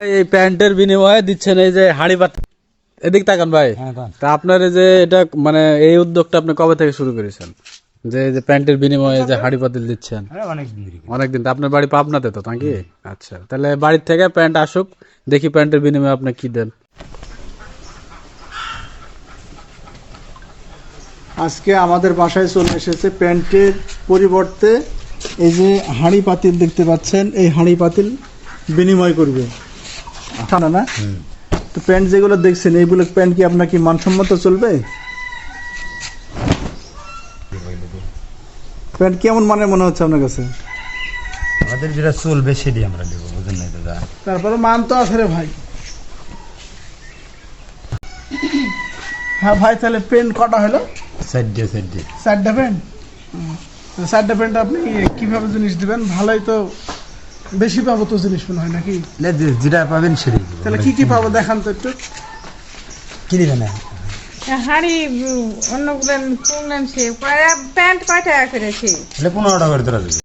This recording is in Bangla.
এই প্যান্টের বিনিময়ে দিচ্ছেন এই যে হাড়ি পাত, এদিক তাকান ভাই। তা আপনার এই যে এটা মানে এই উদ্যোগটা আপনি কবে থেকে শুরু করেছেন, যে এই যে প্যান্টের বিনিময়ে যে হাড়ি পাতিল দিচ্ছেন? অনেকদিন। তো আপনার বাড়ি পাবনাতে তো নাকি? আচ্ছা, তাহলে বাড়ির থেকে প্যান্ট আসুক, দেখি প্যান্টের বিনিময়ে আপনি কি দেন। আজকে আমাদের বাসায় চলে এসেছে প্যান্টের পরিবর্তে এই যে হাঁড়ি পাতিল দেখতে পাচ্ছেন, এই হাঁড়ি পাতিল বিনিময় করবে না না। তো প্যান্ট যেগুলো দেখছেন এইগুলো প্যান্ট কি আপনার কি মানসম্মত চলবে? প্যান্ট কেমন মানে মনে হচ্ছে আপনার কাছে? আমাদের যেটা চলবে সেটি আমরা দেবো, বুঝলেন না দাদা? তারপরে মান তো আছে রে ভাই। হ্যাঁ ভাই, তাহলে প্যান্ট কটা হলো? চারটা প্যান্ট। চারটা প্যান্ট আপনি কিভাবে জিনিস দিবেন? ভালোই তো, বেশি পাবো তো জিনিস মনে হয় নাকি? যেটা পাবেন সেটাই দেবো। তাহলে কি কি পাবো দেখান তো একটু। কি দিবেন না? হাড়ি অন্যগুলো প্যান্ট কয় টাকা করেছি? 15 টাকা করে ধরা যাবে।